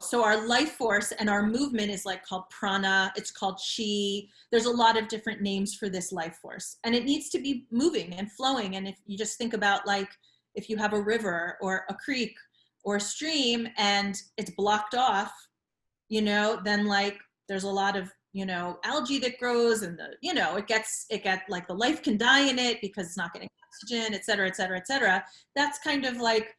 So our life force and our movement is like called prana, it's called chi. There's a lot of different names for this life force. And it needs to be moving and flowing. And if you just think about like if you have a river or a creek or a stream and it's blocked off, then like there's a lot of, algae that grows and it get like the life can die in it because it's not getting oxygen, et cetera, et cetera, et cetera. That's kind of like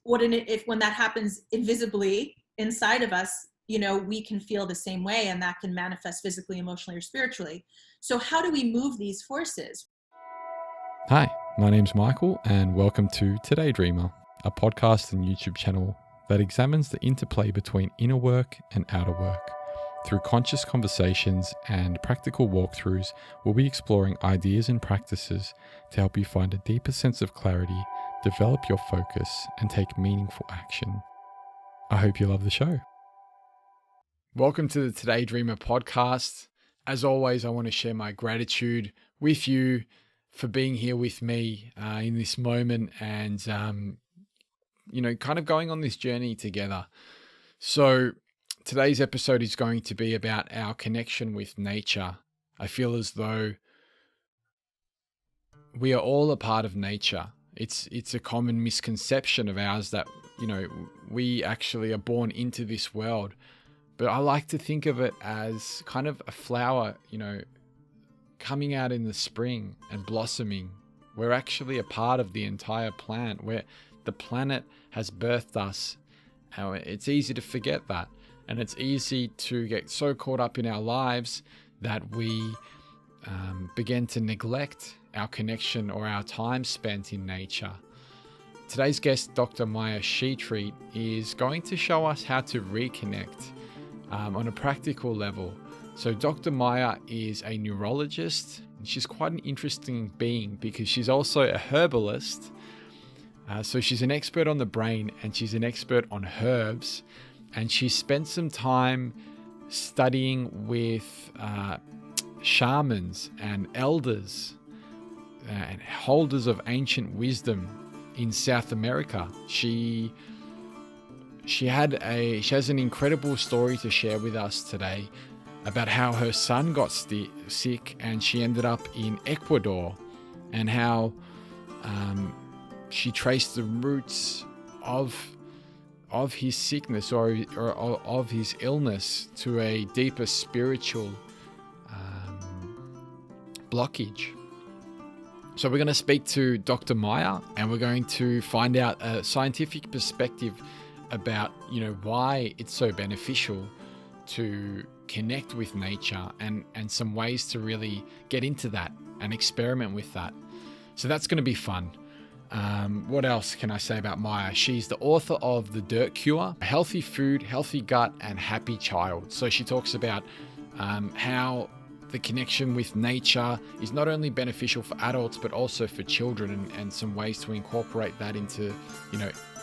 when that happens invisibly inside of us, we can feel the same way, and that can manifest physically, emotionally, or spiritually. So how do we move these forces? Hi, my name's Michael, and welcome to Today Dreamer, a podcast and YouTube channel that examines the interplay between inner work and outer work. Through conscious conversations and practical walkthroughs, we'll be exploring ideas and practices to help you find a deeper sense of clarity, develop your focus, and take meaningful action. I hope you love the show. Welcome to the Today Dreamer podcast. As always, I want to share my gratitude with you for being here with me in this moment and, kind of going on this journey together. So today's episode is going to be about our connection with nature. I feel as though we are all a part of nature. It's a common misconception of ours that, we actually are born into this world. But I like to think of it as kind of a flower, coming out in the spring and blossoming. We're actually a part of the entire plant, where the planet has birthed us. It's easy to forget that. And it's easy to get so caught up in our lives that we begin to neglect our connection or our time spent in nature. Today's guest, Dr. Maya Shetreat, is going to show us how to reconnect on a practical level. So Dr. Maya is a neurologist. She's quite an interesting being because she's also a herbalist. So she's an expert on the brain and she's an expert on herbs. And she spent some time studying with shamans and elders and holders of ancient wisdom in South America. She has an incredible story to share with us today about how her son got sick and she ended up in Ecuador, and how she traced the roots of his sickness or of his illness to a deeper spiritual blockage. So we're going to speak to Dr. Maya, and we're going to find out a scientific perspective about, why it's so beneficial to connect with nature and some ways to really get into that and experiment with that. So that's going to be fun. What else can I say about Maya? She's the author of The Dirt Cure, Healthy Food, Healthy Gut, and Happy Child. So she talks about how the connection with nature is not only beneficial for adults, but also for children, and some ways to incorporate that into,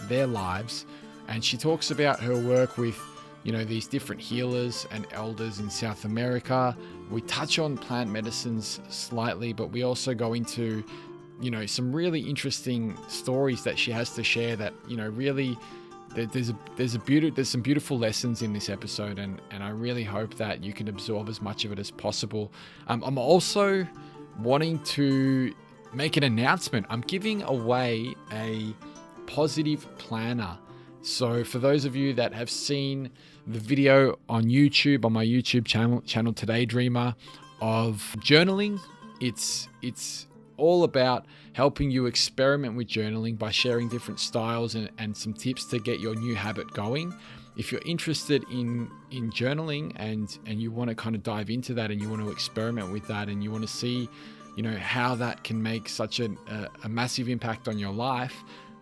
their lives. And she talks about her work with, these different healers and elders in South America. We touch on plant medicines slightly, but we also go into, some really interesting stories that she has to share that, really there's some beautiful lessons in this episode, and I really hope that you can absorb as much of it as possible. I'm also wanting to make an announcement. I'm giving away a positive planner. So for those of you that have seen the video on YouTube, on my YouTube channel Today Dreamer, of journaling, it's all about helping you experiment with journaling by sharing different styles and some tips to get your new habit going. If you're interested in journaling and you want to kind of dive into that and you want to experiment with that and you want to see, how that can make such a massive impact on your life,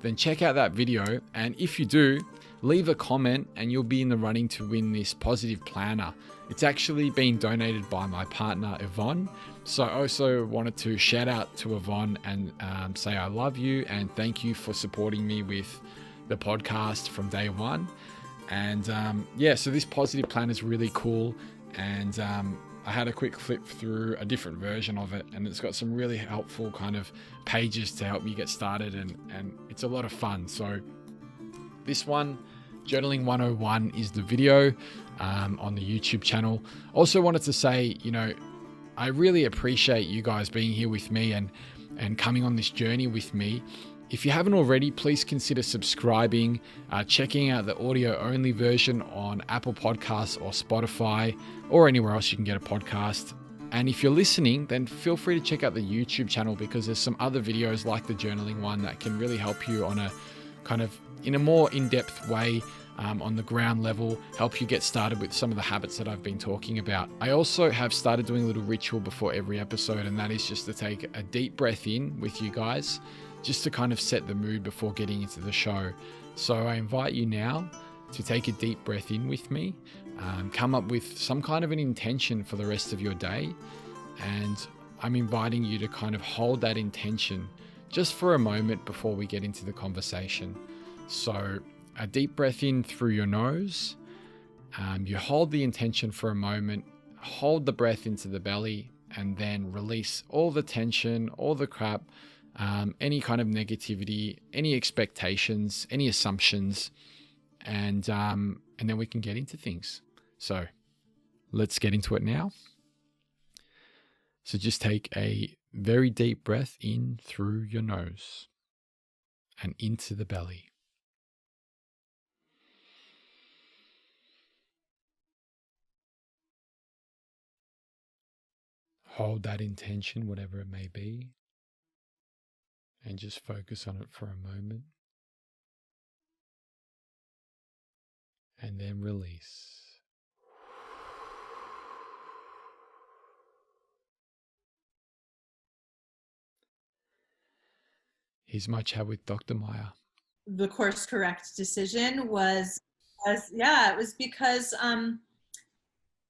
then check out that video. And if you do, leave a comment and you'll be in the running to win this positive planner. It's actually been donated by my partner, Yvonne. So I also wanted to shout out to Yvonne and say I love you and thank you for supporting me with the podcast from day one. And so this positive planner is really cool. And I had a quick flip through a different version of it, and it's got some really helpful kind of pages to help you get started, and it's a lot of fun. So this one Journaling 101 is the video on the YouTube channel. Also wanted to say, I really appreciate you guys being here with me and coming on this journey with me. If you haven't already, please consider subscribing, checking out the audio-only version on Apple Podcasts or Spotify or anywhere else you can get a podcast. And if you're listening, then feel free to check out the YouTube channel, because there's some other videos like the journaling one that can really help you on a kind of in a more in-depth way, on the ground level, help you get started with some of the habits that I've been talking about. I also have started doing a little ritual before every episode, and that is just to take a deep breath in with you guys, just to kind of set the mood before getting into the show. So I invite you now to take a deep breath in with me, come up with some kind of an intention for the rest of your day, and I'm inviting you to kind of hold that intention just for a moment before we get into the conversation. So a deep breath in through your nose, you hold the intention for a moment, hold the breath into the belly, and then release all the tension, all the crap, any kind of negativity, any expectations, any assumptions, and then we can get into things. So let's get into it now. So just take a very deep breath in through your nose and into the belly. Hold that intention, whatever it may be, and just focus on it for a moment. And then release. Here's my chat with Dr. Maya. The course correct decision was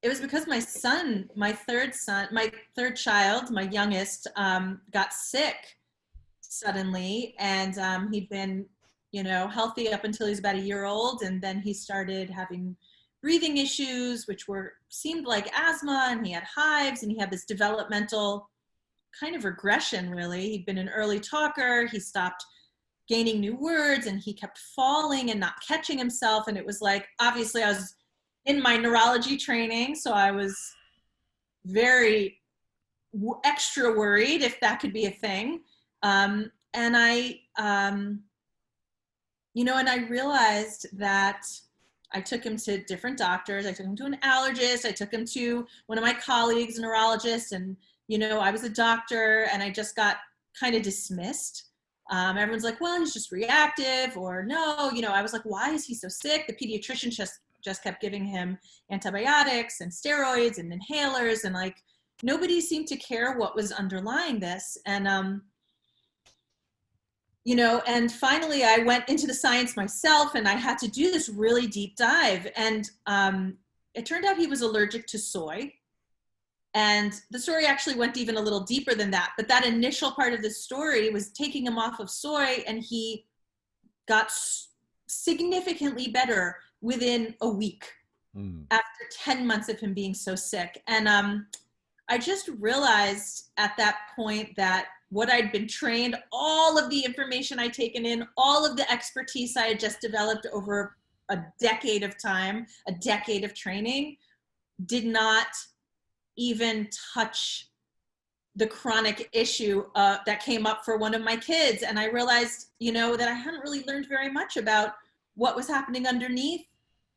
it was because my son, my third child, my youngest, got sick suddenly, and he'd been, healthy up until he was about a year old, and then he started having breathing issues, which seemed like asthma, and he had hives, and he had this developmental kind of regression, really. He'd been an early talker, he stopped gaining new words, and he kept falling and not catching himself, and it was like, obviously I was in my neurology training, so I was very extra worried if that could be a thing. And I realized that I took him to different doctors. I took him to an allergist. I took him to one of my colleagues, a neurologist, and, I was a doctor, and I just got kind of dismissed. Everyone's like, well, he's just reactive, or no, I was like, why is he so sick? The pediatrician just kept giving him antibiotics and steroids and inhalers, and like nobody seemed to care what was underlying this. And and finally I went into the science myself, and I had to do this really deep dive, and it turned out he was allergic to soy. And the story actually went even a little deeper than that, but that initial part of the story was taking him off of soy, and he got significantly better within a week after 10 months of him being so sick. And I just realized at that point that what I'd been trained, all of the information I'd taken in, all of the expertise I had just developed over a decade of time, a decade of training, did not even touch the chronic issue that came up for one of my kids. And I realized, that I hadn't really learned very much about what was happening underneath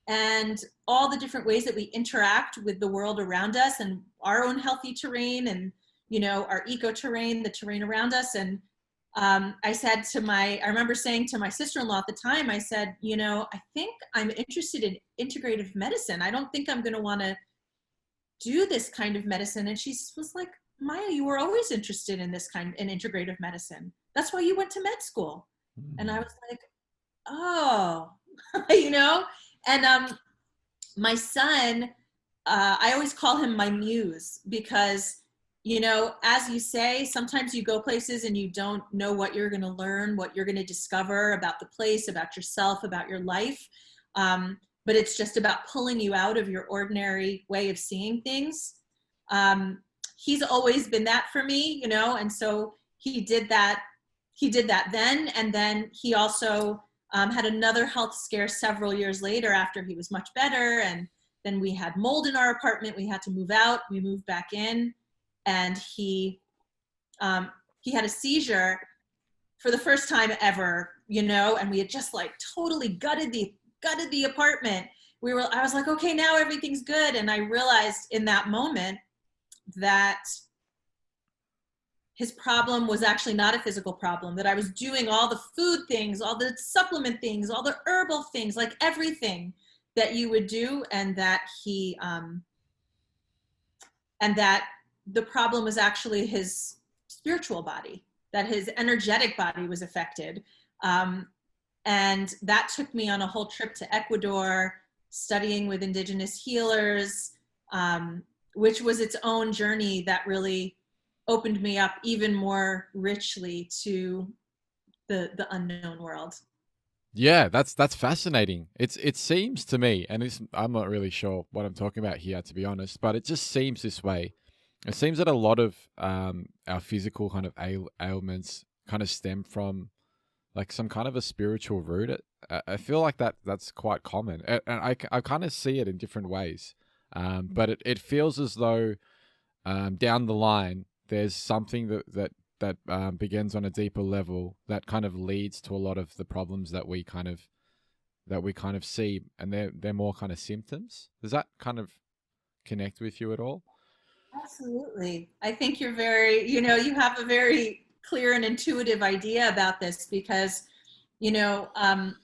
and all the different ways that we interact with the world around us and our own healthy terrain and, our eco-terrain, the terrain around us. And I remember saying to my sister-in-law at the time, I said, I think I'm interested in integrative medicine. I don't think I'm going to want to do this kind of medicine. And she was like, Maya, you were always interested in this in integrative medicine. That's why you went to med school. And I was like, oh, and my son, I always call him my muse, because, as you say, sometimes you go places and you don't know what you're going to learn, what you're going to discover about the place, about yourself, about your life. But it's just about pulling you out of your ordinary way of seeing things. He's always been that for me, and so he did that then. And then he also Had another health scare several years later after he was much better. And then we had mold in our apartment. We had to move out. We moved back in, and he had a seizure for the first time ever, and we had just like totally gutted the apartment. I was like, okay, now everything's good. And I realized in that moment that his problem was actually not a physical problem, that I was doing all the food things, all the supplement things, all the herbal things, like everything that you would do. And that the problem was actually his spiritual body, that his energetic body was affected. And that took me on a whole trip to Ecuador, studying with indigenous healers, which was its own journey that really opened me up even more richly to the unknown world. Yeah, that's fascinating. It seems to me, and I'm not really sure what I'm talking about here, to be honest, but it just seems this way. It seems that a lot of our physical kind of ailments kind of stem from like some kind of a spiritual root. I feel like that's quite common, and I kind of see it in different ways. But it feels as though down the line there's something that begins on a deeper level that kind of leads to a lot of the problems that we kind of see, and they're more kind of symptoms. Does that kind of connect with you at all? Absolutely. I think you have a very clear and intuitive idea about this because, and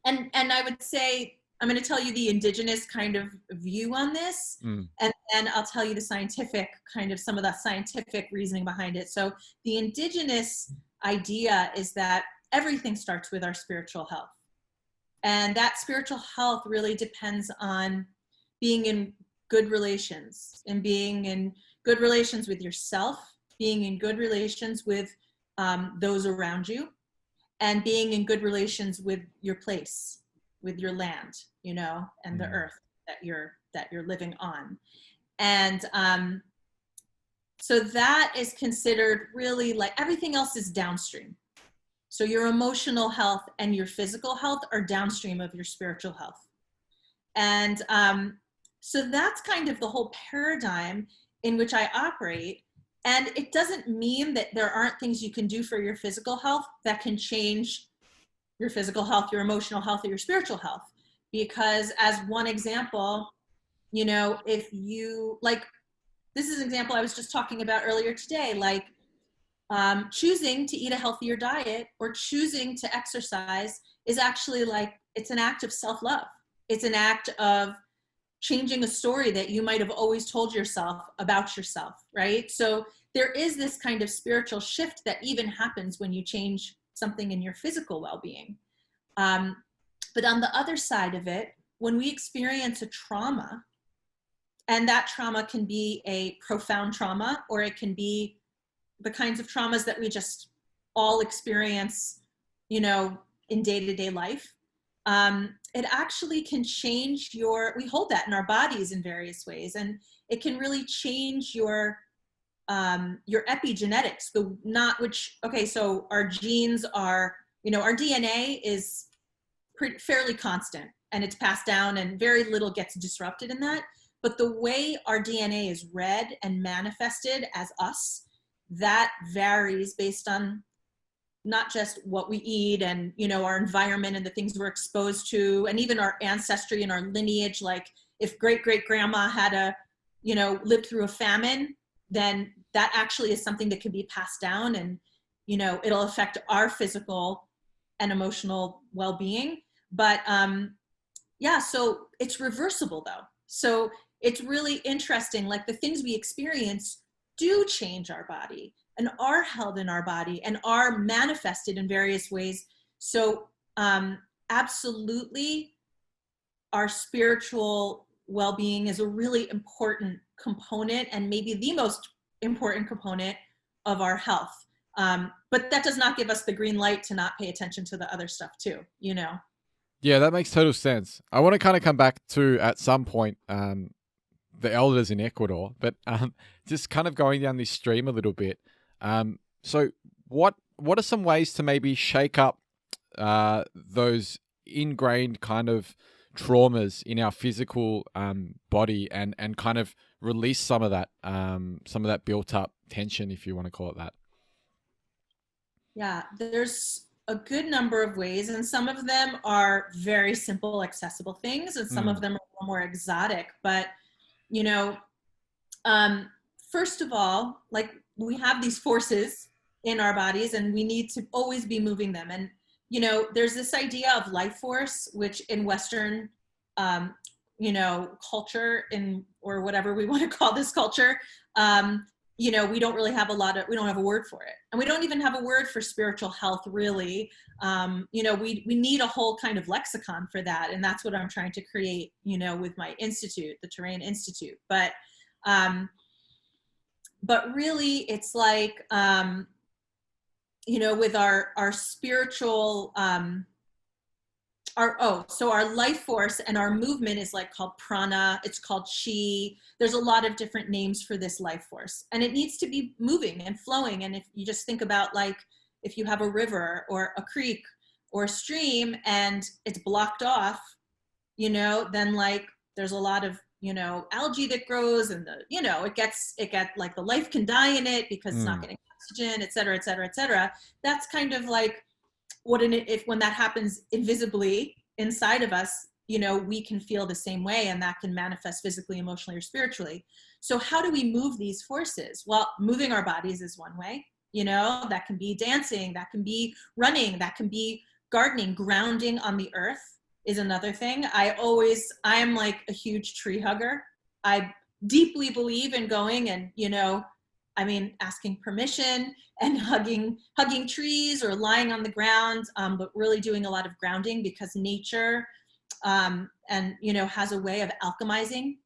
I would say, I'm going to tell you the indigenous kind of view on this, Mm. and then I'll tell you the scientific some of the scientific reasoning behind it. So the indigenous idea is that everything starts with our spiritual health. And that spiritual health really depends on being in good relations, and being in good relations with yourself, being in good relations with those around you, and being in good relations with your place, with your land, and the earth that you're living on. And so that is considered really, like, everything else is downstream. So your emotional health and your physical health are downstream of your spiritual health. And so that's kind of the whole paradigm in which I operate. And it doesn't mean that there aren't things you can do for your physical health that can change your physical health, your emotional health, or your spiritual health. Because as one example, if you, like, this is an example I was just talking about earlier today, like choosing to eat a healthier diet or choosing to exercise is actually like, it's an act of self-love. It's an act of changing a story that you might have always told yourself about yourself, right? So there is this kind of spiritual shift that even happens when you change something in your physical well-being. But on the other side of it, when we experience a trauma, and that trauma can be a profound trauma, or it can be the kinds of traumas that we just all experience, in day-to-day life, it actually can change we hold that in our bodies in various ways, and it can really change your epigenetics. So our genes are, our DNA is fairly constant, and it's passed down, and very little gets disrupted in that. But the way our DNA is read and manifested as us, that varies based on not just what we eat and, our environment and the things we're exposed to, and even our ancestry and our lineage. Like if great-great-grandma had lived through a famine, then that actually is something that can be passed down, and, it'll affect our physical and emotional well-being. But so it's reversible though. So it's really interesting, like the things we experience do change our body and are held in our body and are manifested in various ways. So absolutely, our spiritual well-being is a really important component, and maybe the most important component of our health. But that does not give us the green light to not pay attention to the other stuff too, Yeah, that makes total sense. I want to kind of come back to, at some point, the elders in Ecuador, but just kind of going down this stream a little bit. So what are some ways to maybe shake up those ingrained kind of traumas in our physical body, and kind of release some of that built up tension, if you want to call it that. Yeah, there's a good number of ways, and some of them are very simple, accessible things, and some of Mm, them are a little more exotic. But, you know, um, first of all, like we have these forces in our bodies and we need to always be moving them. And, there's this idea of life force, which in Western, um, culture or whatever we want to call this culture, um, we don't really have we don't have a word for it. And we don't even have a word for spiritual health, really. We need a whole kind of lexicon for that. And that's what I'm trying to create, with my institute, the Terrain Institute. Um, but really it's like, with our spiritual, our life force and our movement is like called prana, it's called chi. There's a lot of different names for this life force, and it needs to be moving and flowing. And if you just think about, like, if you have a river or a creek or a stream and it's blocked off, then like there's a lot of, algae that grows, and it get like the life can die in it because it's not mm, getting oxygen, et cetera, et cetera, et cetera. That's kind of like when that happens invisibly inside of us, we can feel the same way, and that can manifest physically, emotionally, or spiritually. So how do we move these forces? Well, moving our bodies is one way. That can be dancing, that can be running, that can be gardening. Grounding on the earth is another thing. I'm like a huge tree hugger. I deeply believe in going and, asking permission and hugging trees or lying on the ground, but really doing a lot of grounding, because nature, and has a way of alchemizing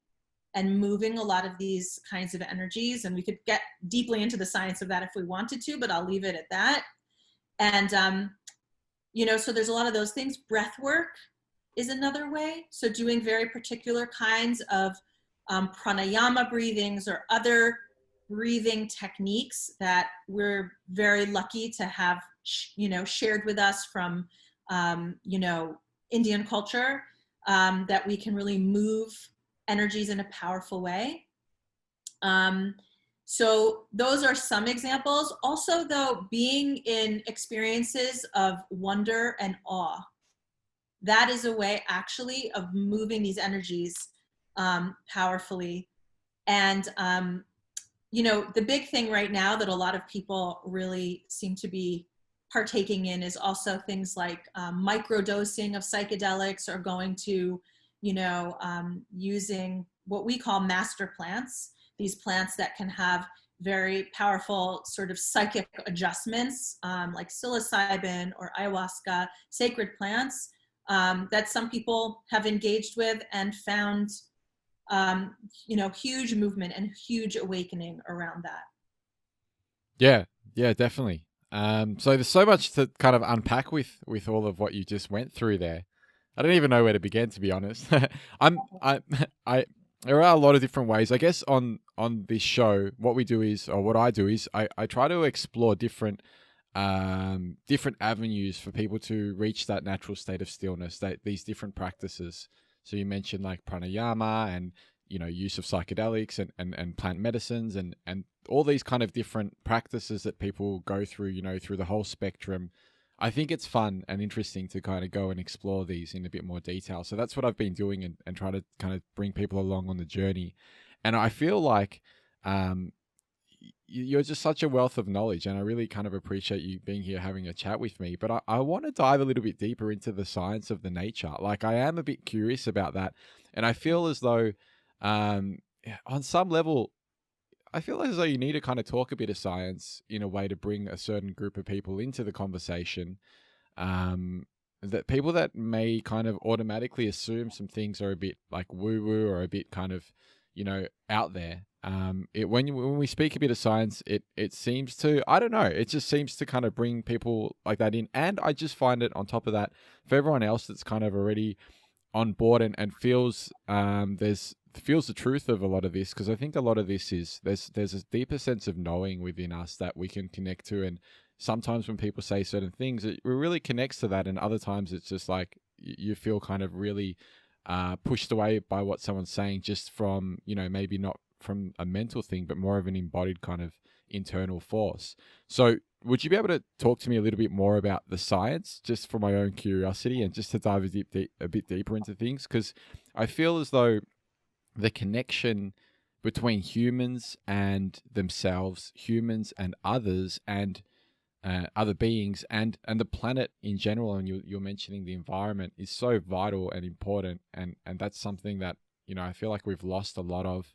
and moving a lot of these kinds of energies. And we could get deeply into the science of that if we wanted to, but I'll leave it at that. And so there's a lot of those things. Breath work is another way. So doing very particular kinds of pranayama breathings or other breathing techniques that we're very lucky to have, shared with us from, Indian culture, that we can really move energies in a powerful way. So those are some examples. Also, though, being in experiences of wonder and awe, that is a way actually of moving these energies powerfully. And the big thing right now that a lot of people really seem to be partaking in is also things like microdosing of psychedelics, or going to, using what we call master plants, these plants that can have very powerful sort of psychic adjustments, like psilocybin or ayahuasca, sacred plants, that some people have engaged with and found, huge movement and huge awakening around that. yeah, yeah, definitely. So there's so much to kind of unpack with all of what you just went through there. I don't even know where to begin, to be honest. I I there are a lot of different ways. I guess on this show, what we do is, or what I do is, I try to explore different avenues for people to reach that natural state of stillness. That these different practices. So you mentioned like pranayama and use of psychedelics and plant medicines and all these kind of different practices that people go through, through the whole spectrum. I think it's fun and interesting to kind of go and explore these in a bit more detail. So that's what I've been doing, and try to kind of bring people along on the journey. And I feel like um, you're just such a wealth of knowledge, and I really kind of appreciate you being here having a chat with me. But I want to dive a little bit deeper into the science of the nature. Like, I am a bit curious about that, and I feel as though, on some level, I feel as though you need to kind of talk a bit of science in a way to bring a certain group of people into the conversation. Um, that people that may kind of automatically assume some things are a bit like woo woo, or a bit kind of, out there. When we speak a bit of science, it seems to, I don't know, it just seems to kind of bring people like that in. And I just find it, on top of that, for everyone else that's kind of already on board and feels feels the truth of a lot of this, because I think a lot of this is there's a deeper sense of knowing within us that we can connect to, and sometimes when people say certain things, it really connects to that, and other times it's just like you feel kind of really pushed away by what someone's saying, just from, maybe not from a mental thing, but more of an embodied kind of internal force. So would you be able to talk to me a little bit more about the science, just for my own curiosity, and just to dive a bit deeper into things? Because I feel as though the connection between humans and themselves, humans and others, and other beings, and the planet in general, and you're mentioning the environment, is so vital and important, and that's something that I feel like we've lost a lot of,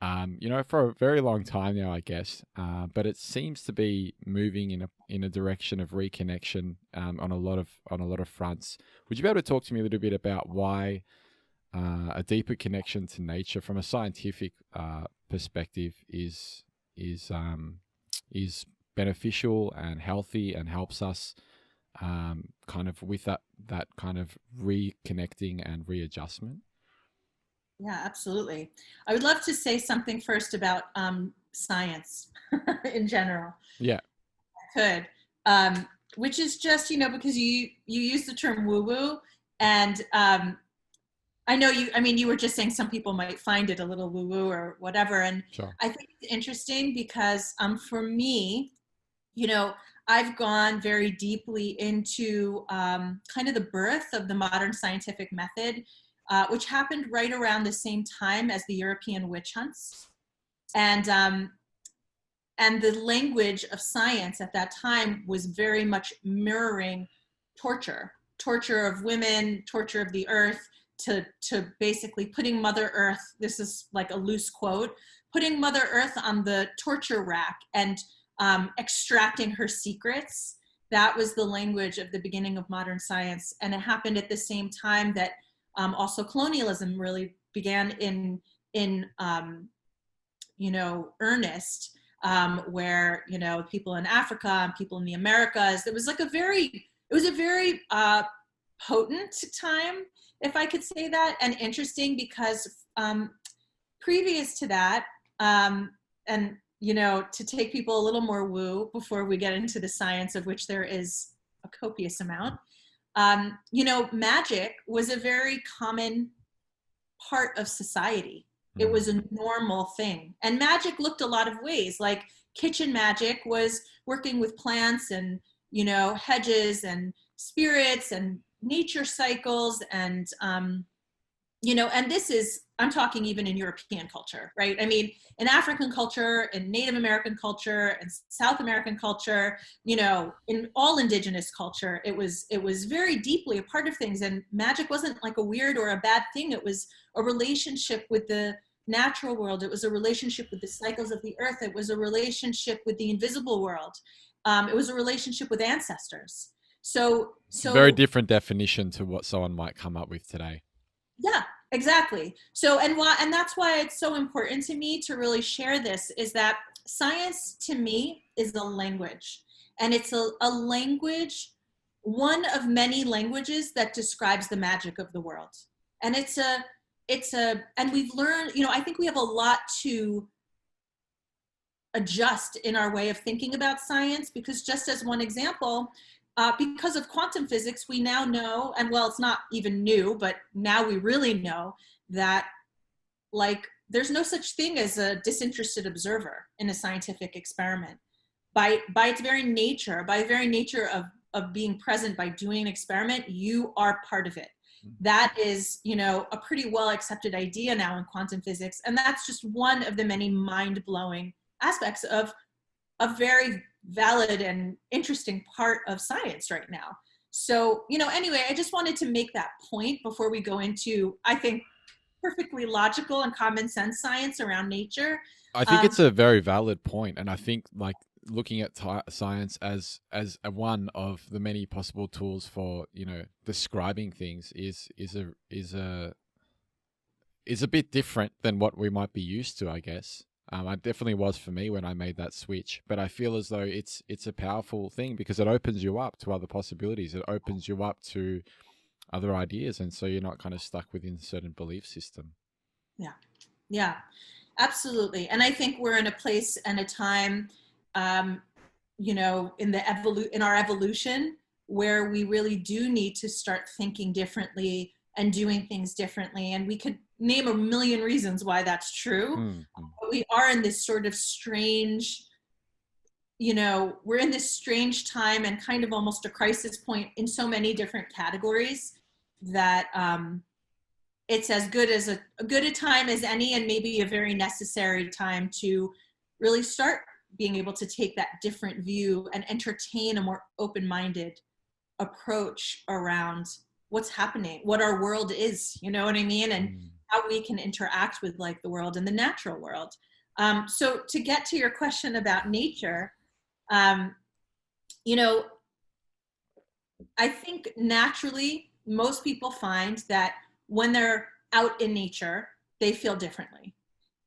for a very long time now, I guess. But it seems to be moving in a direction of reconnection, on a lot of fronts. Would you be able to talk to me a little bit about why a deeper connection to nature from a scientific perspective is beneficial and healthy, and helps us kind of with that kind of reconnecting and readjustment? Yeah, absolutely. I would love to say something first about science in general. Yeah, I could, which is just, because you use the term woo woo, and I know you. I mean, you were just saying some people might find it a little woo woo or whatever, and sure. I think it's interesting because for me, you know, I've gone very deeply into kind of the birth of the modern scientific method, which happened right around the same time as the European witch hunts. And the language of science at that time was very much mirroring torture of women, torture of the earth, to basically putting Mother Earth, this is like a loose quote, putting Mother Earth on the torture rack and extracting her secrets. That was the language of the beginning of modern science. And it happened at the same time that also colonialism really began in earnest, where, people in Africa and people in the Americas, it was a very potent time, if I could say that, and interesting because previous to that, and to take people a little more woo before we get into the science, of which there is a copious amount, magic was a very common part of society. It was a normal thing. And magic looked a lot of ways. Like kitchen magic was working with plants and, hedges and spirits and nature cycles. And, and this is, I'm talking even in European culture, right? I mean, in African culture, in Native American culture, and South American culture, in all indigenous culture, it was very deeply a part of things. And magic wasn't like a weird or a bad thing. It was a relationship with the natural world. It was a relationship with the cycles of the earth. It was a relationship with the invisible world. It was a relationship with ancestors. It's a very different definition to what someone might come up with today. Yeah, exactly. So, and that's why it's so important to me to really share this, is that science to me is a language, and it's a language, one of many languages that describes the magic of the world. And and we've learned, I think we have a lot to adjust in our way of thinking about science, because just as one example, because of quantum physics, we now know, and well, it's not even new, but now we really know that, like, there's no such thing as a disinterested observer in a scientific experiment. By its very nature, of being present, by doing an experiment, you are part of it. That is, a pretty well accepted idea now in quantum physics. And that's just one of the many mind-blowing aspects of a very valid and interesting part of science right now. So, anyway, I just wanted to make that point before we go into, I think, perfectly logical and common sense science around nature. I think it's a very valid point, and I think, like, looking at science as one of the many possible tools for describing things is a bit different than what we might be used to, I guess. It definitely was for me when I made that switch, but I feel as though it's a powerful thing because it opens you up to other possibilities. It opens you up to other ideas, and so you're not kind of stuck within a certain belief system. Yeah, yeah, absolutely. And I think we're in a place and a time, um, in in our evolution, where we really do need to start thinking differently and doing things differently. And we could name a million reasons why that's true. But we are in this sort of strange, we're in this strange time and kind of almost a crisis point in so many different categories that it's as good as a good a time as any, and maybe a very necessary time to really start being able to take that different view and entertain a more open-minded approach around what's happening, what our world is, you know what I mean? And how we can interact with like the world and the natural world. So to get to your question about nature, I think naturally most people find that when they're out in nature, they feel differently.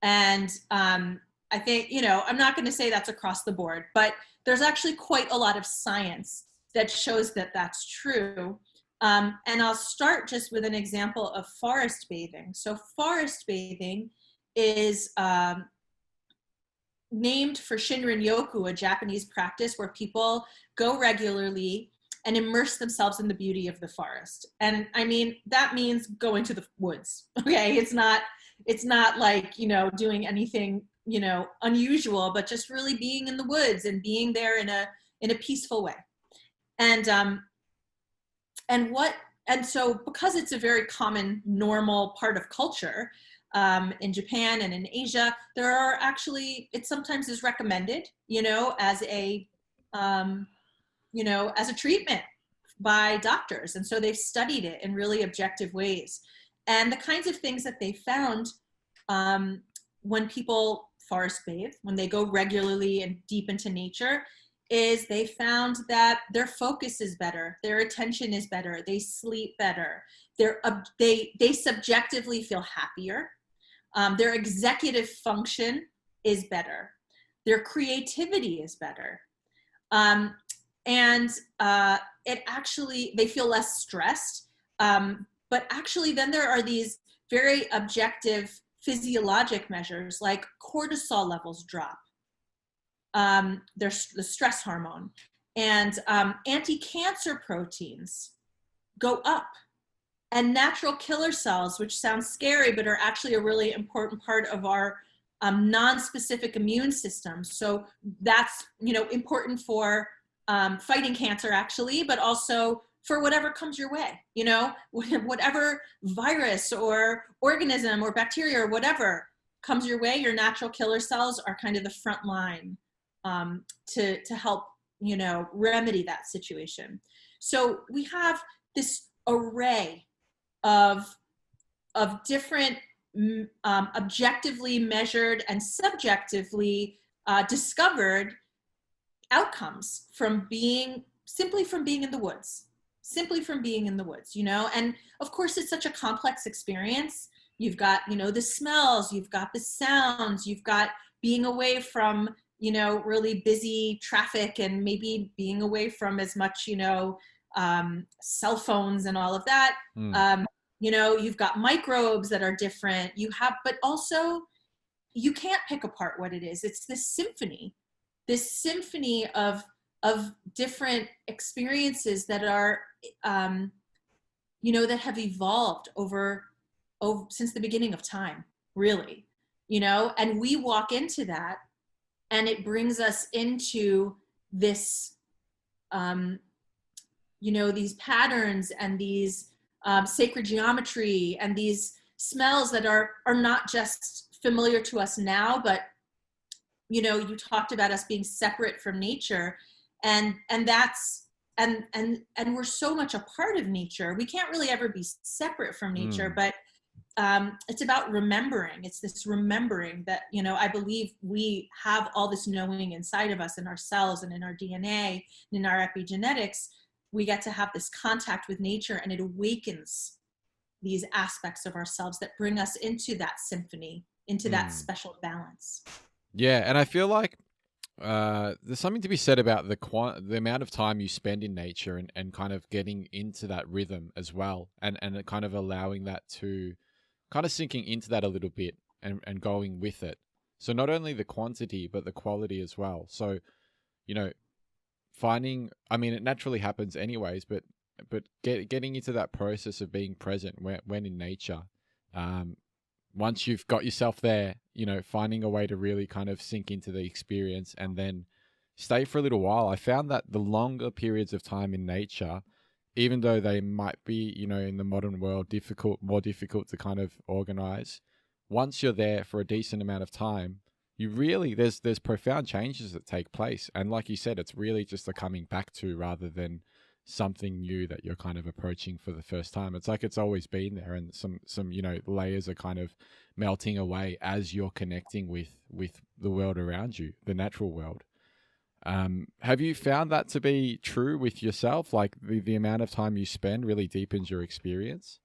And I think, I'm not going to say that's across the board, but there's actually quite a lot of science that shows that that's true. And I'll start just with an example of forest bathing. So forest bathing is named for Shinrin-yoku, a Japanese practice where people go regularly and immerse themselves in the beauty of the forest. And I mean, that means going to the woods. Okay, it's not like, doing anything, unusual, but just really being in the woods and being there in a peaceful way. And so because it's a very common, normal part of culture, in Japan and in Asia, there are actually, it sometimes is recommended, as a, as a treatment by doctors. And so they've studied it in really objective ways. And the kinds of things that they found when people forest bathe, when they go regularly and deep into nature, is they found that their focus is better, their attention is better, they sleep better, they subjectively feel happier, their executive function is better, their creativity is better, and it actually, they feel less stressed, but actually then there are these very objective physiologic measures like cortisol levels drop. There's the stress hormone, and anti-cancer proteins go up, and natural killer cells, which sounds scary but are actually a really important part of our non-specific immune system. So that's important for fighting cancer actually, but also for whatever comes your way, whatever virus or organism or bacteria or whatever comes your way, your natural killer cells are kind of the front line to help, remedy that situation. So we have this array of different objectively measured and subjectively discovered outcomes from simply from being in the woods, and of course it's such a complex experience. You've got, the smells, you've got the sounds, you've got being away from, really busy traffic, and maybe being away from as much, cell phones and all of that. You've got microbes that are different. But also you can't pick apart what it is. It's this symphony of different experiences that are, that have evolved over since the beginning of time, really, and we walk into that, and it brings us into this, these patterns and these sacred geometry and these smells that are not just familiar to us now, but you talked about us being separate from nature, and that's and we're so much a part of nature. We can't really ever be separate from nature, but it's about remembering. It's this remembering that, I believe we have all this knowing inside of us, in our cells and in our DNA and in our epigenetics. We get to have this contact with nature, and it awakens these aspects of ourselves that bring us into that symphony, into that special balance. Yeah, and I feel like there's something to be said about the amount of time you spend in nature, and kind of getting into that rhythm as well, and kind of allowing that to kind of sinking into that a little bit, and going with it. So not only the quantity, but the quality as well. So, finding, I mean, it naturally happens anyways, but getting into that process of being present when in nature, um, once you've got yourself there, finding a way to really kind of sink into the experience and then stay for a little while. I found that the longer periods of time in nature, even though they might be, in the modern world, more difficult to kind of organize, once you're there for a decent amount of time, you really, there's profound changes that take place. And like you said, it's really just a coming back to rather than something new that you're kind of approaching for the first time. It's like it's always been there, and some layers are kind of melting away as you're connecting with the world around you, the natural world. Have you found that to be true with yourself? Like the amount of time you spend really deepens your experience?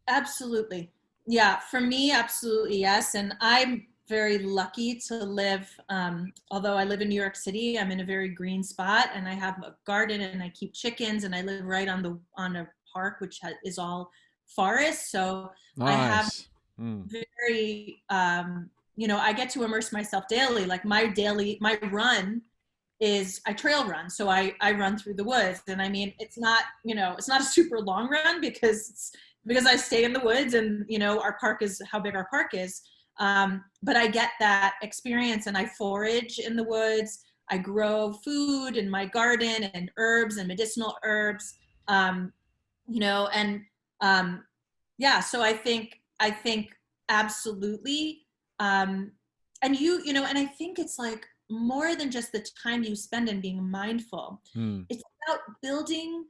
Absolutely. Yeah, for me, absolutely yes. And I'm very lucky to live, although I live in New York City, I'm in a very green spot and I have a garden and I keep chickens and I live right on a park, which is all forest. So I have Nice. Mm. very, I get to immerse myself daily. Like my run is I trail run. So I run through the woods. And I mean, it's not a super long run because I stay in the woods and, our park is how big our park is. But I get that experience and I forage in the woods. I grow food in my garden and herbs and medicinal herbs. Um, and yeah, so I think absolutely. And I think it's like more than just the time you spend in being mindful. Mm. It's about building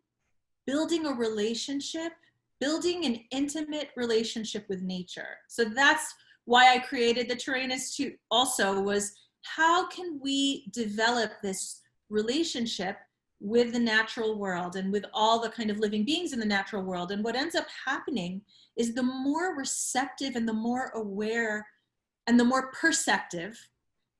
a relationship, building an intimate relationship with nature. So that's why I created the Terrain Institute also, was how can we develop this relationship with the natural world and with all the kind of living beings in the natural world. And what ends up happening is the more receptive and the more aware and the more perceptive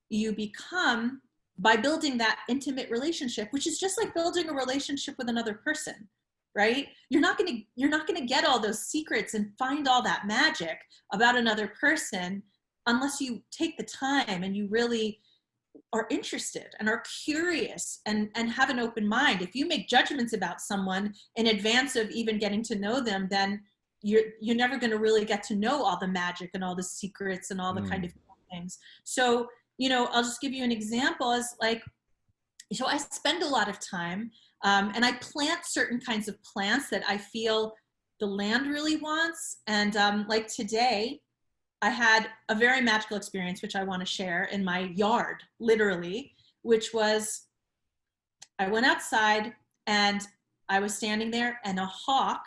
you become by building that intimate relationship, which is just like building a relationship with another person, right? You're not going to get all those secrets and find all that magic about another person unless you take the time and you really are interested and are curious and have an open mind. If you make judgments about someone in advance of even getting to know them, then you're never going to really get to know all the magic and all the secrets and all the kind Mm. of things. So, I'll just give you an example. As like, so I spend a lot of time, and I plant certain kinds of plants that I feel the land really wants. And like today, I had a very magical experience, which I want to share in my yard, literally, which was I went outside and I was standing there and a hawk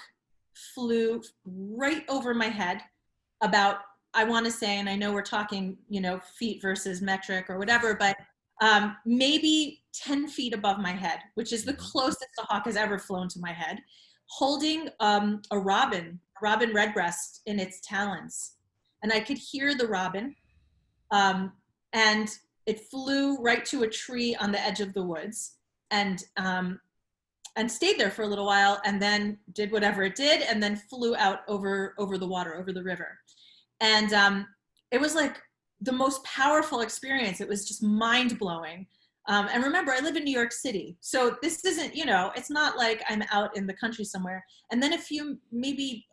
flew right over my head about, I want to say, and I know we're talking, feet versus metric or whatever, but maybe 10 feet above my head, which is the Mhm. closest a hawk has ever flown to my head, holding a robin redbreast in its talons. And I could hear the robin, um, and it flew right to a tree on the edge of the woods, and stayed there for a little while, and then did whatever it did, and then flew out over the water, over the river. And it was like the most powerful experience. It was just mind blowing. And remember, I live in New York City, so this isn't, it's not like I'm out in the country somewhere. And then maybe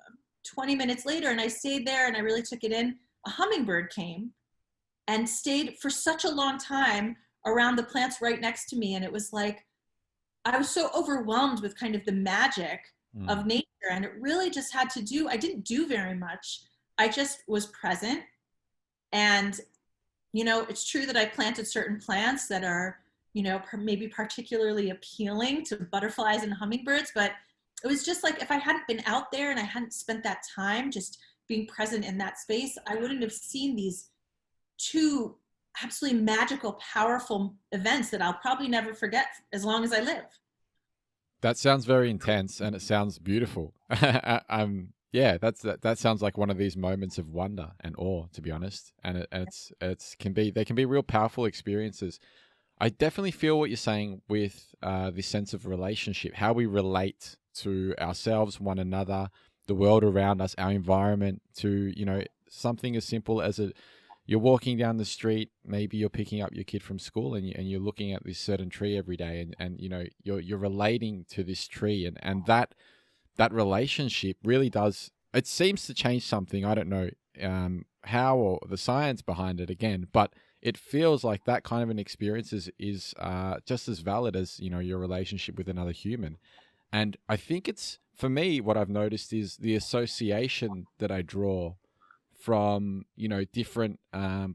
20 minutes later, and I stayed there and I really took it in, a hummingbird came and stayed for such a long time around the plants right next to me. And it was like, I was so overwhelmed with kind of the magic Mm. of nature. And it really just had to do, I didn't do very much. I just was present. And, it's true that I planted certain plants that are, maybe particularly appealing to butterflies and hummingbirds. But it was just like, if I hadn't been out there and I hadn't spent that time just being present in that space, I wouldn't have seen these two absolutely magical, powerful events that I'll probably never forget as long as I live. That sounds very intense and it sounds beautiful. Yeah, that sounds like one of these moments of wonder and awe, to be honest. And it's can be they can be real powerful experiences. I definitely feel what you're saying with this sense of relationship, how we relate to ourselves, one another, the world around us, our environment, to something as simple as you're walking down the street, maybe you're picking up your kid from school, and you're looking at this certain tree every day, and you know, you're relating to this tree, and that relationship really does, it seems to change something. I don't know how, or the science behind it again, but it feels like that kind of an experience is just as valid as, you know, your relationship with another human. And I think it's, for me, what I've noticed is the association that I draw from, you know, different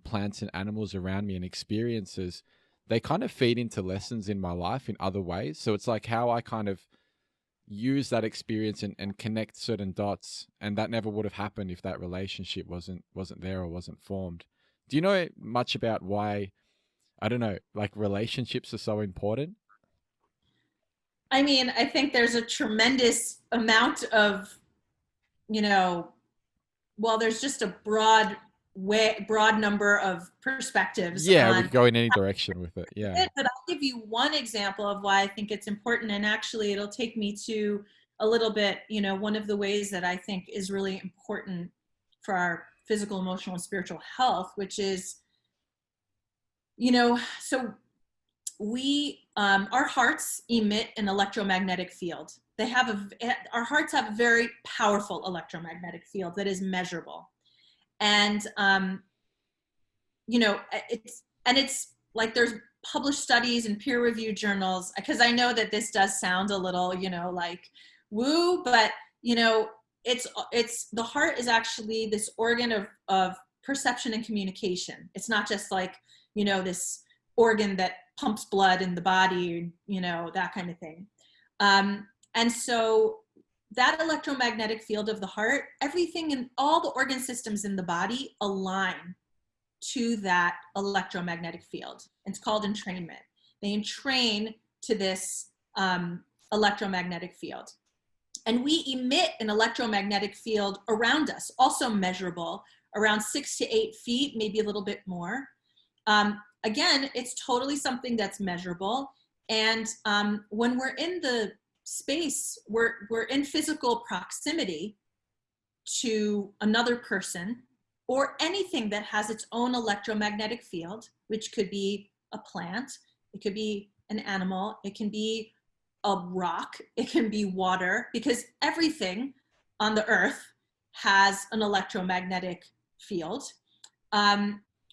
plants and animals around me and experiences. They kind of feed into lessons in my life in other ways. So it's like how I kind of use that experience and connect certain dots, and that never would have happened if that relationship wasn't there or wasn't formed. Do you know much about why, I don't know, like relationships are so important? I mean, I think there's a tremendous amount of, you know, well, there's just a broad number of perspectives Yeah, we on could go in any direction with it. Yeah. it, but I'll give you one example of why I think it's important. And actually, it'll take me to a little bit, you know, one of the ways that I think is really important for our physical, emotional, and spiritual health, which is, you know, so our hearts emit an electromagnetic field. Our hearts have a very powerful electromagnetic field that is measurable. And, you know, it's like there's published studies and peer reviewed journals, because I know that this does sound a little, you know, like woo, but you know, it's the heart is actually this organ of perception and communication. It's not just like, you know, this organ that pumps blood in the body, you know, that kind of thing. And so that electromagnetic field of the heart, everything in all the organ systems in the body align to that electromagnetic field. It's called entrainment. They entrain to this electromagnetic field. And we emit an electromagnetic field around us, also measurable, around 6 to 8 feet, maybe a little bit more. Again, it's totally something that's measurable. And when we're in the space, we're in physical proximity to another person or anything that has its own electromagnetic field, which could be a plant, it could be an animal, it can be a rock, it can be water, because everything on the earth has an electromagnetic field.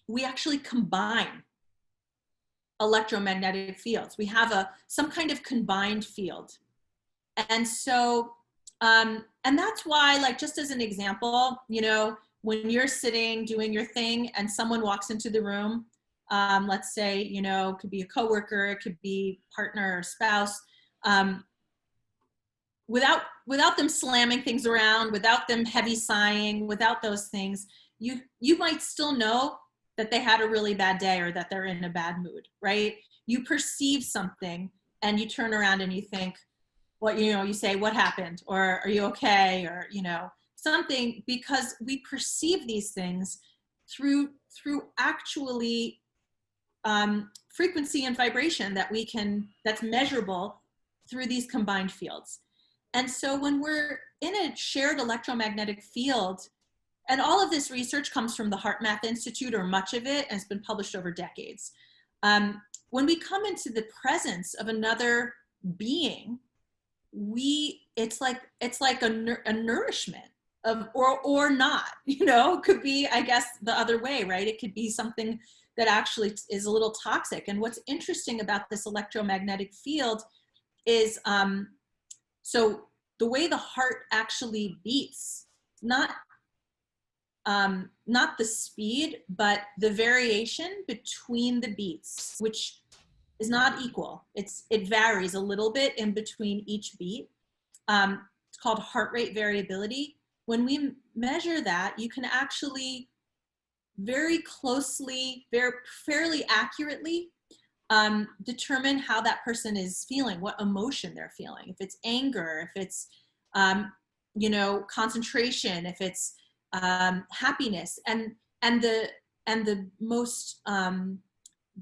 We actually combine electromagnetic fields. We have some kind of combined field. And so, and that's why, like, just as an example, you know, when you're sitting doing your thing and someone walks into the room, let's say, you know, it could be a coworker, it could be partner or spouse, without them slamming things around, without them heavy sighing, without those things, you might still know that they had a really bad day or that they're in a bad mood, right? You perceive something and you turn around and you think, what, you know, you say, what happened? Or are you okay? Or, you know, something, because we perceive these things through actually frequency and vibration that's measurable through these combined fields. And so when we're in a shared electromagnetic field, and all of this research comes from the Heart Math Institute, or much of it, and it's been published over decades. When we come into the presence of another being, it's like a nourishment of, or not, you know, could be, I guess, the other way, right? It could be something that actually is a little toxic. And what's interesting about this electromagnetic field is, so the way the heart actually beats, not the speed, but the variation between the beats, which is not equal. It varies a little bit in between each beat. It's called heart rate variability. When we measure that, you can actually very closely, fairly accurately determine how that person is feeling, what emotion they're feeling. If it's anger, if it's, you know, concentration, if it's happiness, and the most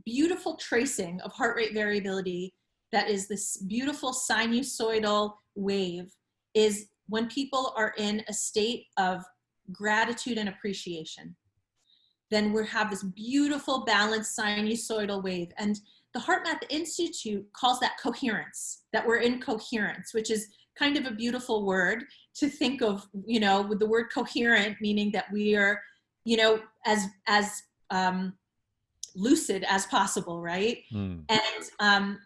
beautiful tracing of heart rate variability, that is this beautiful sinusoidal wave, is when people are in a state of gratitude and appreciation. then we have this beautiful balanced sinusoidal wave. And the HeartMath Institute calls that coherence, that we're in coherence, which is kind of a beautiful word to think of, you know, with the word coherent, meaning that we are, you know, as lucid as possible, right? Mm. And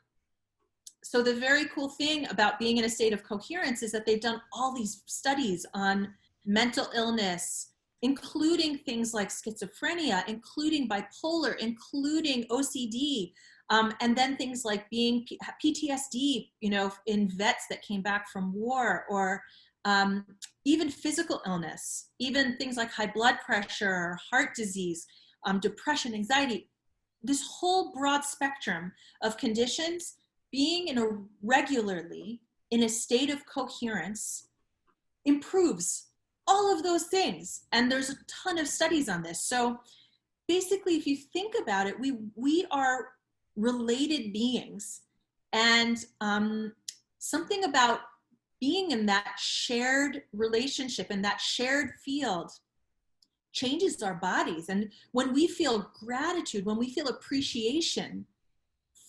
so the very cool thing about being in a state of coherence is that they've done all these studies on mental illness, including things like schizophrenia, including bipolar, including OCD, and then things like being PTSD, you know, in vets that came back from war, or even physical illness, even things like high blood pressure, heart disease, depression, anxiety, this whole broad spectrum of conditions. Being regularly in a state of coherence improves all of those things. And there's a ton of studies on this. So basically, if you think about it, we are related beings. And something about being in that shared relationship, in that shared field, changes our bodies. And when we feel gratitude, when we feel appreciation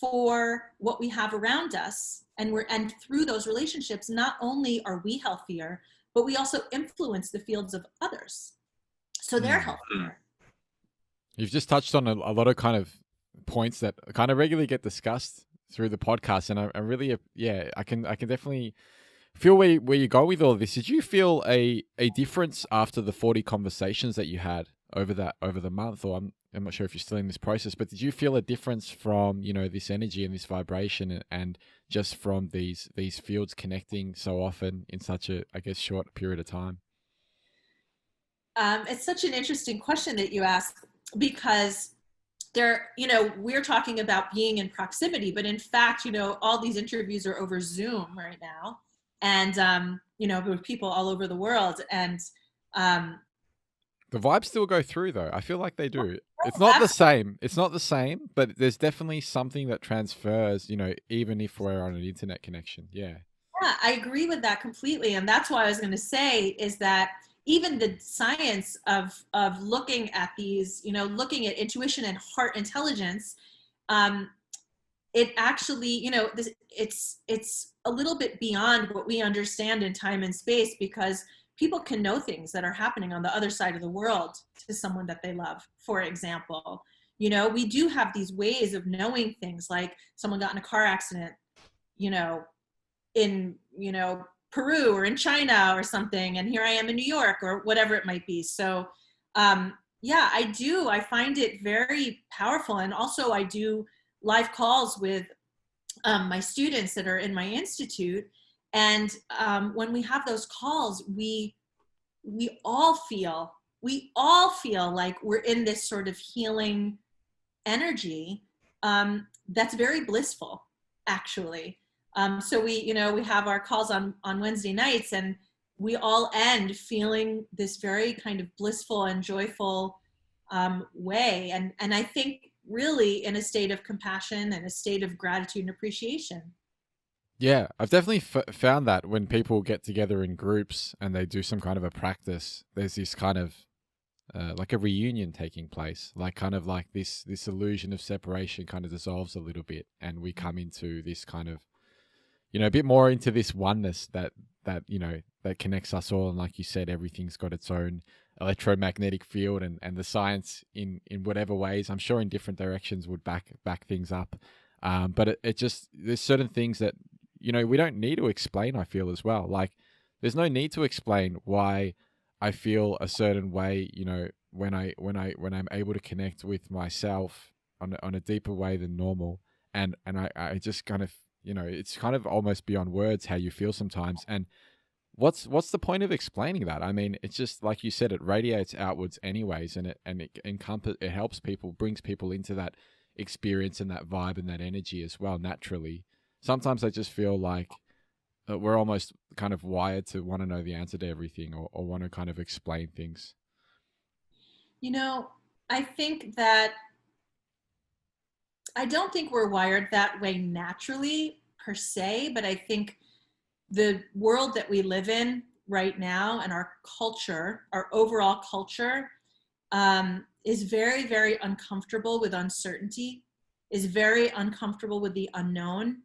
for what we have around us, and through those relationships, not only are we healthier, but we also influence the fields of others, so they're healthier. You've just touched on a lot of kind of points that kind of regularly get discussed through the podcast, and I really, yeah, I can definitely feel where you go with all of this. Did you feel a difference after the 40 conversations that you had over the month? Or I'm not sure if you're still in this process, but did you feel a difference from, you know, this energy and this vibration, and just from these fields connecting so often in such a, I guess, short period of time? It's such an interesting question that you ask, because there, you know, we're talking about being in proximity, but in fact, you know, all these interviews are over Zoom right now, and you know, with people all over the world. And The vibes still go through, though. I feel like they do. It's not the same. It's not the same, but there's definitely something that transfers, you know, even if we're on an internet connection. Yeah. Yeah, I agree with that completely. And that's what I was going to say, is that even the science of looking at these, you know, looking at intuition and heart intelligence, um, it actually, you know, it's a little bit beyond what we understand in time and space, because people can know things that are happening on the other side of the world to someone that they love. For example, you know, we do have these ways of knowing things, like someone got in a car accident, you know, in, you know, Peru or in China or something, and here I am in New York, or whatever it might be. So yeah, I find it very powerful. And also I do live calls with my students that are in my institute. And when we have those calls, we all feel like we're in this sort of healing energy that's very blissful, actually. So we, you know, we have our calls on Wednesday nights, and we all end feeling this very kind of blissful and joyful way. And I think really in a state of compassion and a state of gratitude and appreciation. Yeah, I've definitely found that when people get together in groups and they do some kind of a practice, there's this kind of like a reunion taking place, like kind of like this illusion of separation kind of dissolves a little bit, and we come into this kind of, you know, a bit more into this oneness that you know, that connects us all. And like you said, everything's got its own electromagnetic field, and the science in whatever ways, I'm sure in different directions, would back things up. But it just, there's certain things that, you know, we don't need to explain, I feel, as well. Like, there's no need to explain why I feel a certain way, you know, when I'm able to connect with myself on a deeper way than normal. And I just kind of, you know, it's kind of almost beyond words how you feel sometimes. And what's the point of explaining that? I mean, it's just like you said, it radiates outwards anyways, and it helps people, brings people into that experience and that vibe and that energy as well, naturally. Sometimes I just feel like we're almost kind of wired to want to know the answer to everything, or want to kind of explain things. You know, I think that I don't think we're wired that way naturally per se, but I think the world that we live in right now, and our culture, our overall culture, is very, very uncomfortable with uncertainty, is very uncomfortable with the unknown,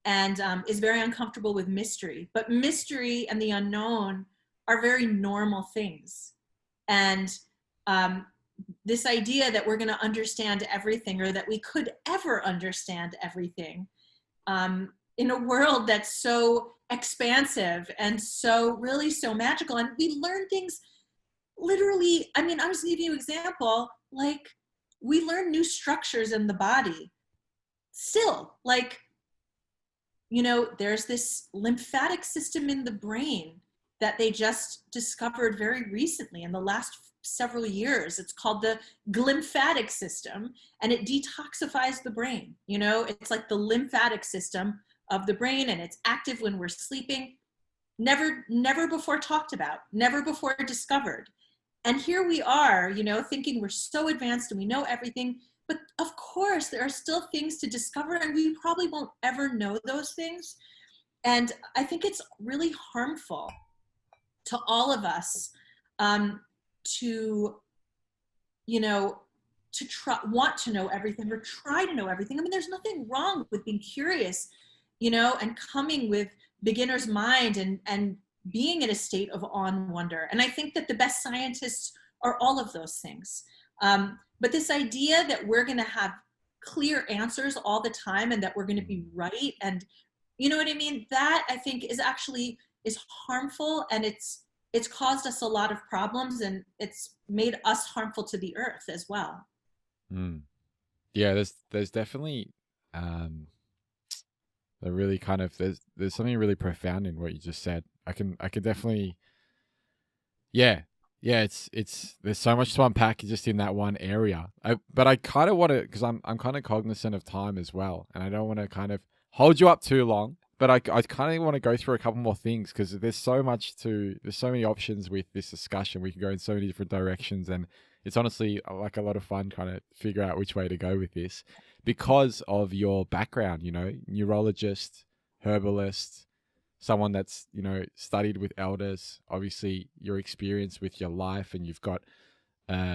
and is very uncomfortable with mystery. But mystery and the unknown are very normal things. And this idea that we're going to understand everything, or that we could ever understand everything, in a world that's so expansive and so really so magical, and we learn things literally. I mean, I was giving you an example, like we learn new structures in the body still, like, you know, there's this lymphatic system in the brain that they just discovered very recently in the last several years. It's called the glymphatic system, and it detoxifies the brain. You know, it's like the lymphatic system of the brain, and it's active when we're sleeping. Never before talked about, never before discovered. And here we are, you know, thinking we're so advanced and we know everything. But of course, there are still things to discover, and we probably won't ever know those things. And I think it's really harmful to all of us, to, you know, to want to know everything or try to know everything. I mean, there's nothing wrong with being curious, you know, and coming with beginner's mind, and being in a state of awe and wonder. And I think that the best scientists are all of those things. But this idea that we're going to have clear answers all the time, and that we're going to be right, and you know what I mean, that I think is actually is harmful, and it's caused us a lot of problems, and it's made us harmful to the earth as well. Yeah, there's definitely the really kind of there's something really profound in what you just said. I can definitely, yeah, it's there's so much to unpack just in that one area. But I kind of want to, because I'm kind of cognizant of time as well, and I don't want to kind of hold you up too long. But I kind of want to go through a couple more things, because there's so many options with this discussion. We can go in so many different directions, and it's honestly like a lot of fun trying to figure out which way to go with this, because of your background, you know, neurologist, herbalist, someone that's, you know, studied with elders, obviously your experience with your life, and you've got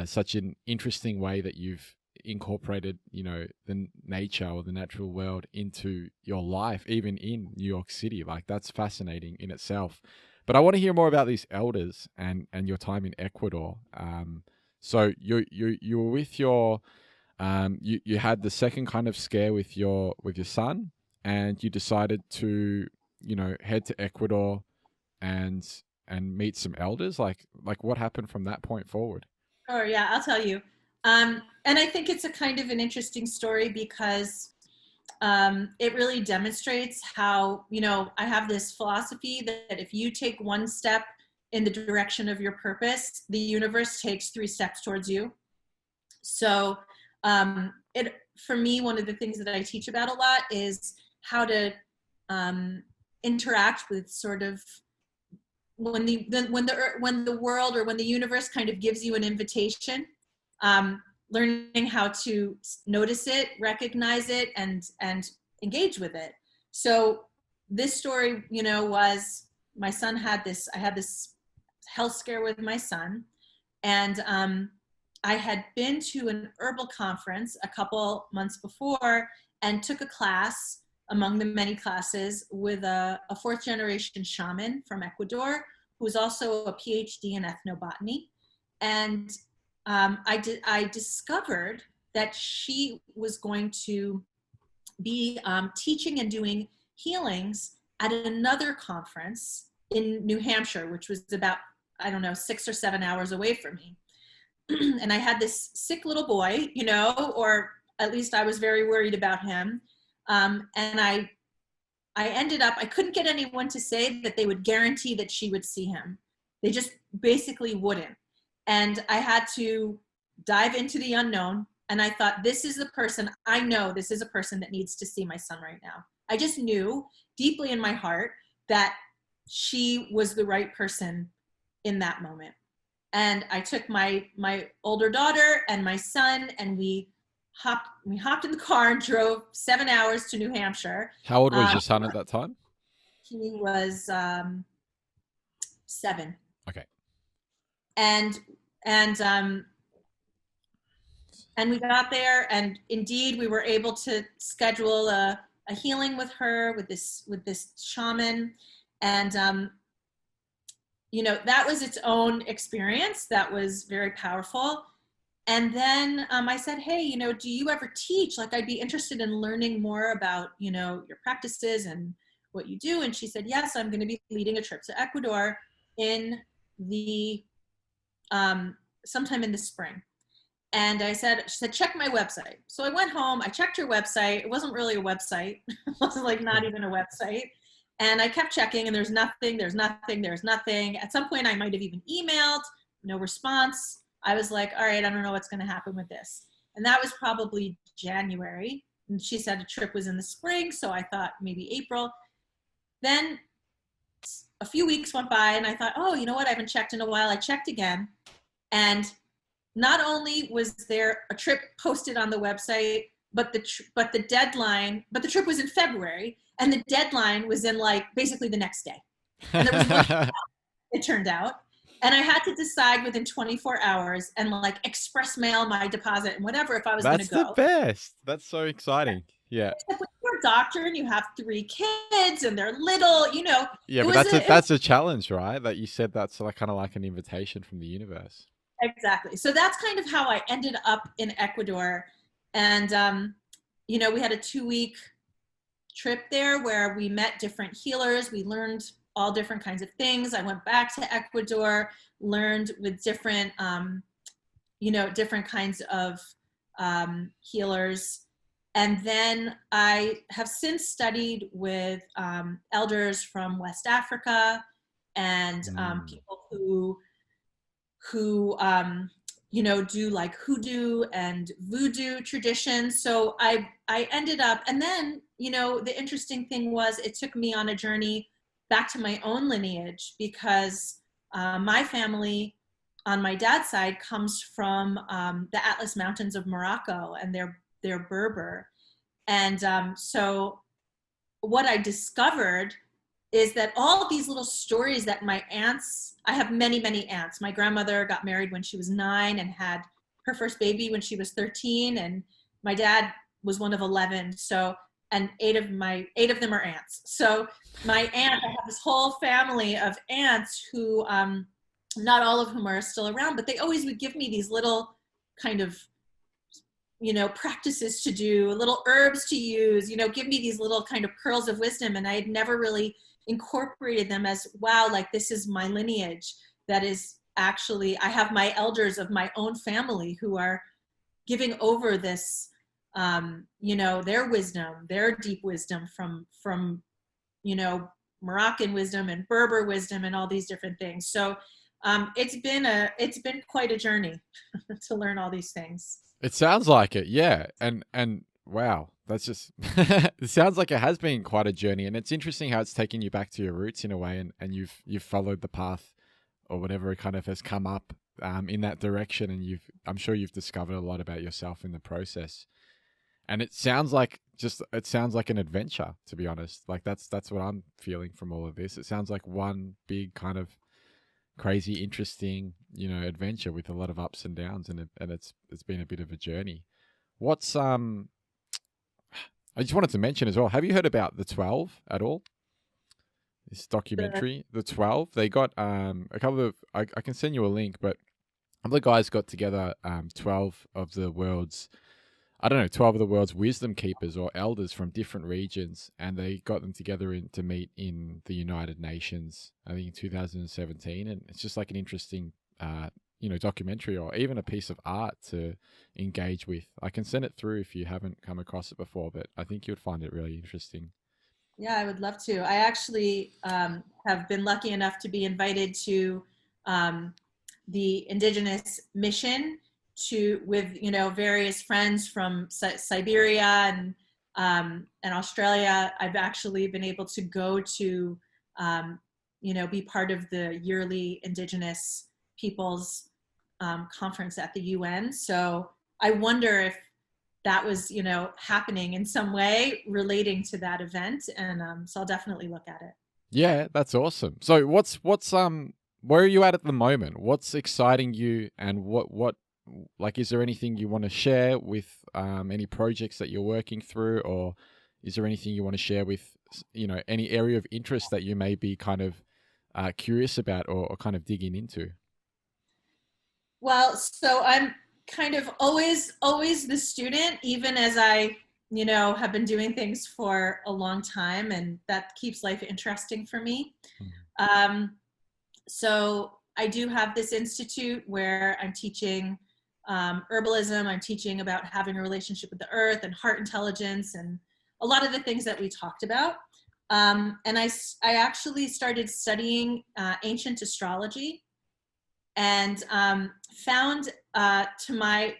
such an interesting way that you've incorporated, you know, the nature or the natural world into your life, even in New York City. Like, that's fascinating in itself. But I want to hear more about these elders and your time in Ecuador. So you were with your you had the second kind of scare with your son, and you decided to, you know, head to Ecuador and meet some elders. Like what happened from that point forward? Oh yeah, I'll tell you. And I think it's a kind of an interesting story, because it really demonstrates how, you know, I have this philosophy that if you take one step in the direction of your purpose, the universe takes 3 steps towards you. So for me, one of the things that I teach about a lot is how to interact with sort of when the world, or when the universe kind of gives you an invitation, learning how to notice it, recognize it, and engage with it. So this story, you know, was my son I had this health scare with my son, and I had been to an herbal conference a couple months before, and took a class among the many classes with a 4th generation shaman from Ecuador, who was also a PhD in ethnobotany. And I discovered that she was going to be teaching and doing healings at another conference in New Hampshire, which was about, I don't know, 6 or 7 hours away from me. And I had this sick little boy, you know, or at least I was very worried about him. And I ended up, I couldn't get anyone to say that they would guarantee that she would see him. They just basically wouldn't. And I had to dive into the unknown. And I thought, this is the person, I know this is a person that needs to see my son right now. I just knew deeply in my heart that she was the right person in that moment. And I took my older daughter and my son, and we hopped in the car and drove 7 hours to New Hampshire. How old was your son at that time? He was 7. Okay. And And we got there, and indeed we were able to schedule a healing with her, with this shaman. And that was its own experience that was very powerful. And then I said, hey, do you ever teach? Like, I'd be interested in learning more about, your practices and what you do. And she said, yes, I'm going to be leading a trip to Ecuador in the sometime in the spring. And she said, check my website. So I went home, I checked her website. It wasn't really a website. It wasn't like not even a website. And I kept checking, and there's nothing. At some point I might've even emailed, no response. I was like, all right, I don't know what's going to happen with this. And that was probably January. And she said a trip was in the spring. So I thought maybe April. Then a few weeks went by, and I thought, oh, you know what? I haven't checked in a while. I checked again. And not only was there a trip posted on the website, but the trip was in February, and the deadline was in like basically the next day. And there was one, it turned out. And I had to decide within 24 hours and like express mail my deposit and whatever if I was going to go. That's the best. That's so exciting. Yeah. Except when you're a doctor and you have 3 kids and they're little, Yeah, but that's a challenge, right? That you said that's like kind of like an invitation from the universe. Exactly. So that's kind of how I ended up in Ecuador. And, we had a 2-week trip there where we met different healers. We learned all different kinds of things. I went back to Ecuador, learned with different, different kinds of healers. And then I have since studied with elders from West Africa and people who do like hoodoo and voodoo traditions. So I ended up, and then, the interesting thing was it took me on a journey back to my own lineage, because my family on my dad's side comes from the Atlas Mountains of Morocco, and they're Berber. And so what I discovered is that all these little stories that my aunts, I have many, many aunts. My grandmother got married when she was 9 and had her first baby when she was 13. And my dad was one of 11. So, and 8 of them are aunts. So my aunt, I have this whole family of aunts who, not all of whom are still around, but they always would give me these little kind of, practices to do, little herbs to use, give me these little kind of pearls of wisdom. And I had never really incorporated them as, wow, like this is my lineage. That is actually, I have my elders of my own family who are giving over this, their wisdom, their deep wisdom from, Moroccan wisdom and Berber wisdom and all these different things. So it's been quite a journey to learn all these things. It sounds like it, yeah. And wow, that's just it sounds like it has been quite a journey, and it's interesting how it's taken you back to your roots in a way, and you've followed the path or whatever kind of has come up in that direction, and I'm sure you've discovered a lot about yourself in the process. And it sounds like an adventure, to be honest. Like that's what I'm feeling from all of this. It sounds like one big kind of crazy, interesting, adventure with a lot of ups and downs, and it's been a bit of a journey. What's I just wanted to mention as well. Have you heard about the 12 at all? This documentary, the 12. They got a couple of. I can send you a link, but a couple of guys got together 12 of the world's. 12 of the world's wisdom keepers or elders from different regions, and they got them together to meet in the United Nations, I think in 2017. And it's just like an interesting, documentary or even a piece of art to engage with. I can send it through if you haven't come across it before, but I think you'd find it really interesting. Yeah, I would love to. I actually have been lucky enough to be invited to the Indigenous mission with various friends from Siberia and Australia. I've actually been able to go to be part of the yearly Indigenous Peoples conference at the UN. So I wonder if that was happening in some way relating to that event, and so I'll definitely look at it. Yeah, that's awesome. So what's where are you at the moment? What's exciting you, and what like, is there anything you want to share with any projects that you're working through, or is there anything you want to share with, any area of interest that you may be kind of curious about, or kind of digging into? Well, so I'm kind of always the student, even as I, have been doing things for a long time, and that keeps life interesting for me. Um, so I do have this institute where I'm teaching herbalism. I'm teaching about having a relationship with the earth and heart intelligence and a lot of the things that we talked about. And I actually started studying ancient astrology and found to my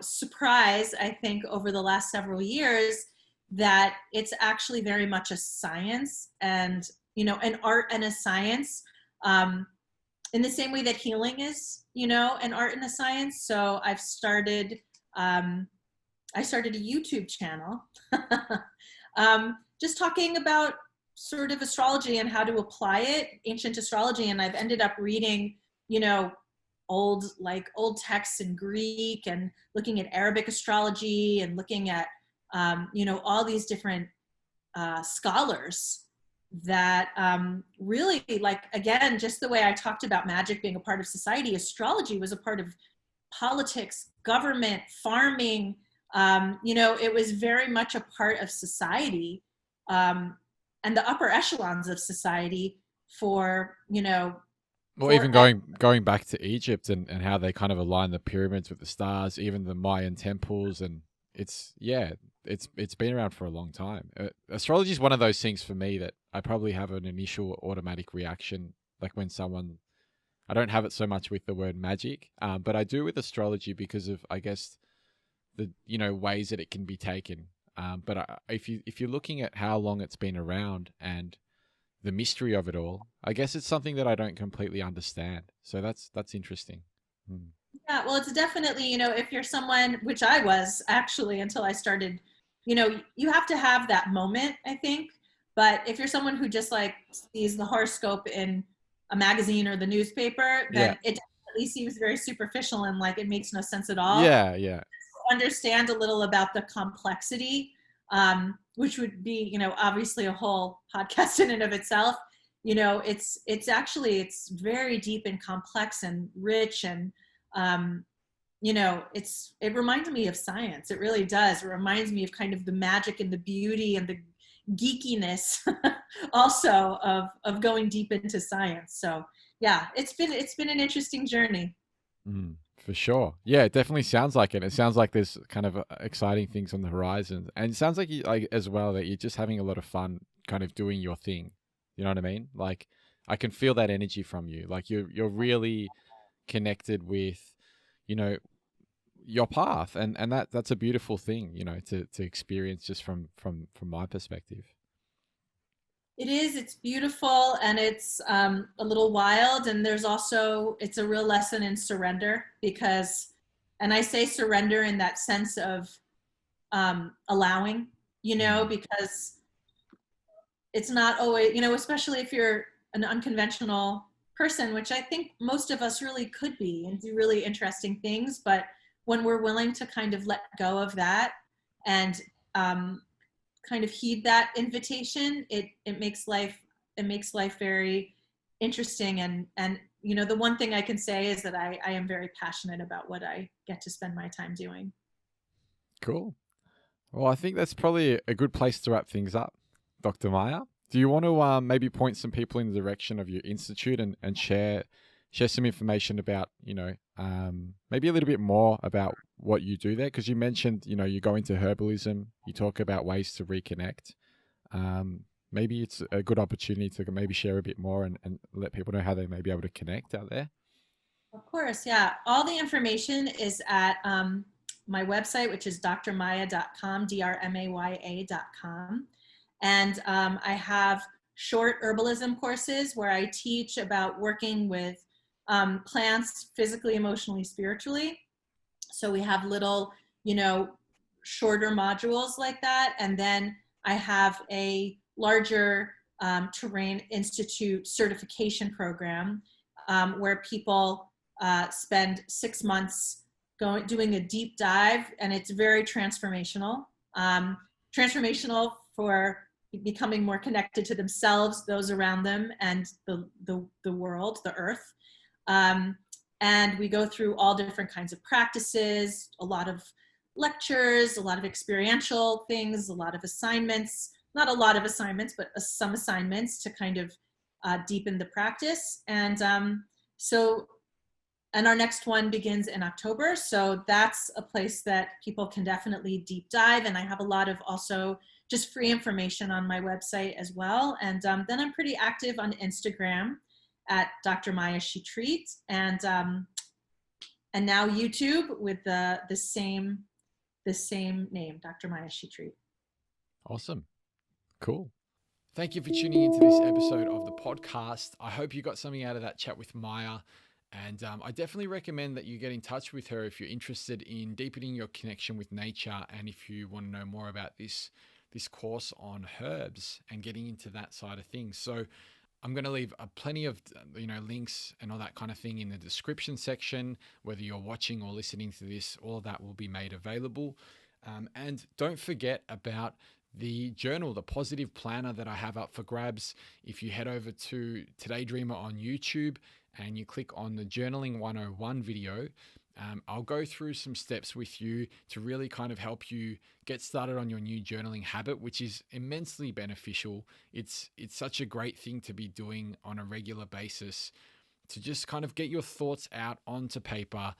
surprise, I think over the last several years, that it's actually very much a science and an art and a science, in the same way that healing is an art and a science. So I started a YouTube channel, just talking about sort of astrology and how to apply it, ancient astrology. And I've ended up reading, old texts in Greek and looking at Arabic astrology and looking at, all these different scholars that really, like, again, just the way I talked about magic being a part of society, astrology was a part of politics, government, farming. It was very much a part of society, and the upper echelons of society for, Or even going back to Egypt, and how they kind of align the pyramids with the stars, even the Mayan temples, and it's been around for a long time. Astrology is one of those things for me that I probably have an initial automatic reaction, like when someone. I don't have it so much with the word magic, but I do with astrology because of, I guess, the ways that it can be taken. But if you're looking at how long it's been around and the mystery of it all, I guess it's something that I don't completely understand. So that's interesting. Mm. Yeah, well, it's definitely, if you're someone, which I was actually until I started, you have to have that moment, I think. But if you're someone who just like sees the horoscope in a magazine or the newspaper, Yeah, then it definitely seems very superficial and like it makes no sense at all. yeah, yeah. Understand a little about the complexity, which would be, obviously a whole podcast in and of itself. It's very deep and complex and rich, and it reminds me of science. It really does. It reminds me of kind of the magic and the beauty and the geekiness also of going deep into science. So yeah, it's been an interesting journey. For sure. Yeah, it definitely sounds like it. It sounds like there's kind of exciting things on the horizon, and it sounds like you, like, as well, that you're just having a lot of fun, kind of doing your thing. You know what I mean? Like, I can feel that energy from you. Like, you're really connected with, you know, your path, and that's a beautiful thing, to experience, just from my perspective. It is. It's beautiful, and it's a little wild. And it's a real lesson in surrender because, and I say surrender in that sense of allowing, Mm. because it's not always, especially if you're an unconventional person, which I think most of us really could be and do really interesting things. But when we're willing to kind of let go of that and um, kind of heed that invitation, it makes life very interesting. And the one thing I can say is that I am very passionate about what I get to spend my time doing. Cool. Well, I think that's probably a good place to wrap things up, Dr. Maya. Do you want to maybe point some people in the direction of your institute, and share some information about, maybe a little bit more about what you do there? Because you mentioned, you go into herbalism, you talk about ways to reconnect. Maybe it's a good opportunity to maybe share a bit more, and let people know how they may be able to connect out there. Of course, yeah. All the information is at my website, which is drmaya.com, drmaya.com. And I have short herbalism courses where I teach about working with plants physically, emotionally, spiritually. So we have little, shorter modules like that. And then I have a larger Terrain Institute certification program where people spend 6 months doing a deep dive, and it's very transformational. Transformational for becoming more connected to themselves, those around them, and the world, the earth. And we go through all different kinds of practices, a lot of lectures, a lot of experiential things, a lot of assignments, not a lot of assignments, but some assignments to kind of deepen the practice. And our next one begins in October. So that's a place that people can definitely deep dive. And I have a lot of also just free information on my website as well. And then I'm pretty active on Instagram at Dr. Maya Shetreat, and now YouTube with the same name, Dr. Maya Shetreat. Awesome. Cool. Thank you for tuning into this episode of the podcast. I hope you got something out of that chat with Maya. And I definitely recommend that you get in touch with her if you're interested in deepening your connection with nature, and if you want to know more about this course on herbs and getting into that side of things. So I'm going to leave plenty of links and all that kind of thing in the description section. Whether you're watching or listening to this, all of that will be made available. And don't forget about the journal, the positive planner that I have up for grabs. If you head over to Today Dreamer on YouTube and you click on the Journaling 101 video, I'll go through some steps with you to really kind of help you get started on your new journaling habit, which is immensely beneficial. It's such a great thing to be doing on a regular basis, to just kind of get your thoughts out onto paper,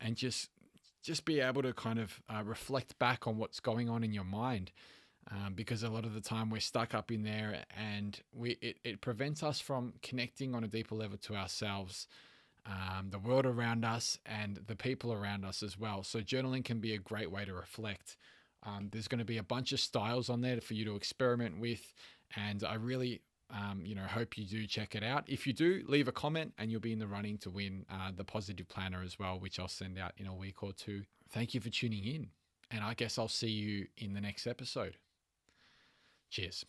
and just be able to kind of reflect back on what's going on in your mind. Because a lot of the time we're stuck up in there, and it prevents us from connecting on a deeper level to ourselves, the world around us, and the people around us as well. So journaling can be a great way to reflect. There's going to be a bunch of styles on there for you to experiment with, and I really hope you do check it out. If you do, leave a comment and you'll be in the running to win the positive planner as well, which I'll send out in a week or two. Thank you for tuning in, and I guess I'll see you in the next episode. Cheers.